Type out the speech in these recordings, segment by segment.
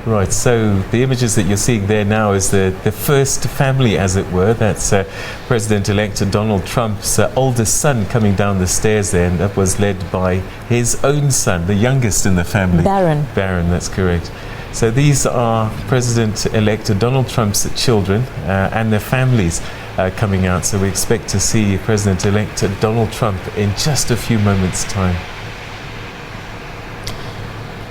Right, so the images that you're seeing there now is the first family, as it were. That's President-elect Donald Trump's oldest son coming down the stairs there, and that was led by his own son, the youngest in the family. Barron. Barron, that's correct. So these are President-elect Donald Trump's children and their families coming out. So we expect to see President-elect Donald Trump in just a few moments' time.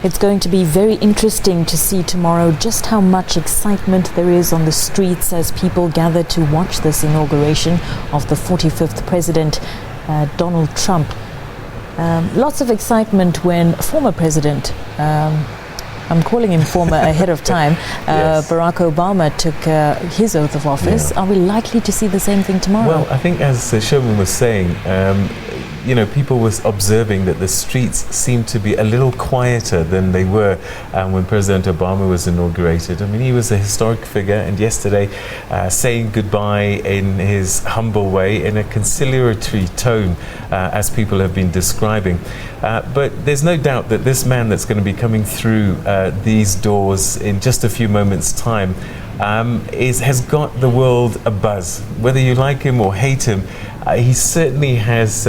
It's going to be very interesting to see tomorrow just how much excitement there is on the streets as people gather to watch this inauguration of the 45th President, Donald Trump. Lots of excitement when former President, I'm calling him former ahead of time, yes. Barack Obama took his oath of office. Yeah. Are we likely to see the same thing tomorrow? Well, I think as Sherman was saying, you know, people were observing that the streets seemed to be a little quieter than they were when President Obama was inaugurated. I mean, he was a historic figure, and yesterday saying goodbye in his humble way, in a conciliatory tone, as people have been describing. But there's no doubt that this man that's going to be coming through these doors in just a few moments' time has got the world abuzz. Whether you like him or hate him, he certainly has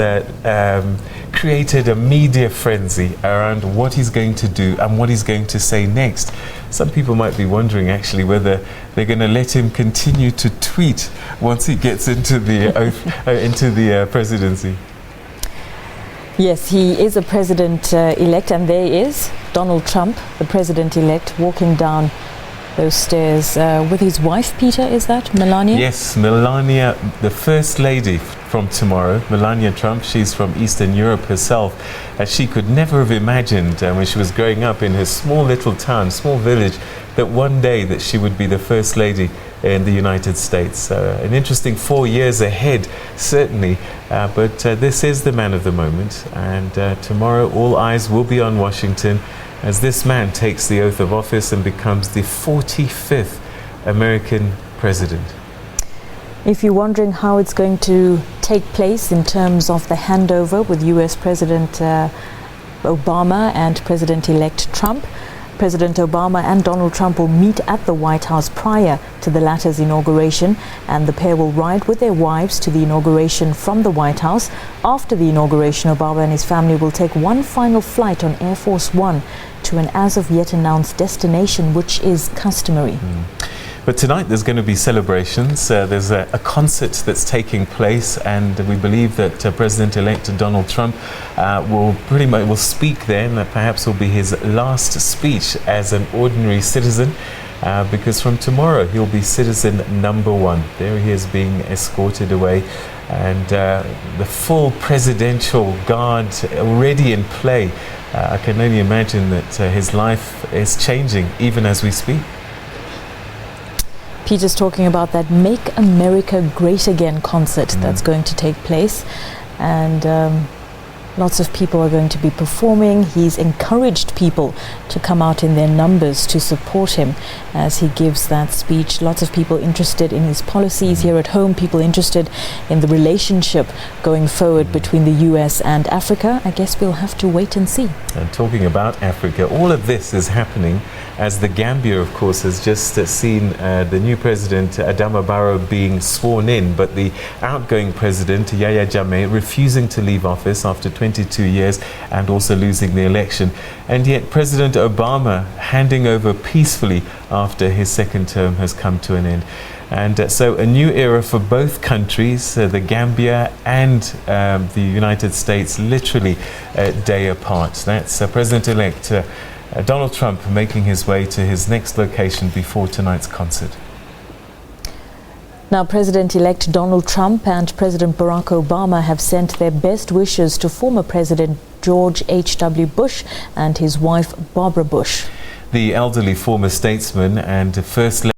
created a media frenzy around what he's going to do and what he's going to say next. Some people might be wondering actually whether they're going to let him continue to tweet once he gets into the presidency. Yes, he is a president-elect, and there is Donald Trump, the president-elect, walking down those stairs with his wife, Peter, is that Melania? Yes, Melania, the First Lady from tomorrow, Melania Trump. She's from Eastern Europe herself. She could never have imagined when she was growing up in her small little town, small village, that one day that she would be the First Lady in the United States. An interesting 4 years ahead, certainly, but this is the man of the moment, and tomorrow all eyes will be on Washington as this man takes the oath of office and becomes the 45th American president. If you're wondering how it's going to take place in terms of the handover with US President Obama and President-elect Trump, President Obama and Donald Trump will meet at the White House prior to the latter's inauguration, and the pair will ride with their wives to the inauguration from the White House. After the inauguration, Obama and his family will take one final flight on Air Force One to an as-of-yet announced destination, which is customary. But tonight there's going to be celebrations. There's a concert that's taking place, and we believe that President-elect Donald Trump will speak there, and that perhaps will be his last speech as an ordinary citizen, because from tomorrow he'll be citizen number one. There he is being escorted away, and the full presidential guard already in play. I can only imagine that his life is changing even as we speak. Peter's talking about that Make America Great Again concert that's going to take place, and lots of people are going to be performing. He's encouraged people to come out in their numbers to support him as he gives that speech. Lots of people interested in his policies here at home, people interested in the relationship going forward between the US and Africa. I guess we'll have to wait and see. And talking about Africa, all of this is happening as the Gambia, of course, has just seen the new president, Adama Barrow, being sworn in, but the outgoing president, Yahya Jammeh, refusing to leave office after 22 years and also losing the election. And yet President Obama handing over peacefully after his second term has come to an end. And so a new era for both countries, the Gambia and the United States, literally a day apart. That's President-elect Donald Trump making his way to his next location before tonight's concert. Now, President-elect Donald Trump and President Barack Obama have sent their best wishes to former President George H.W. Bush and his wife Barbara Bush. The elderly former statesman and First Lady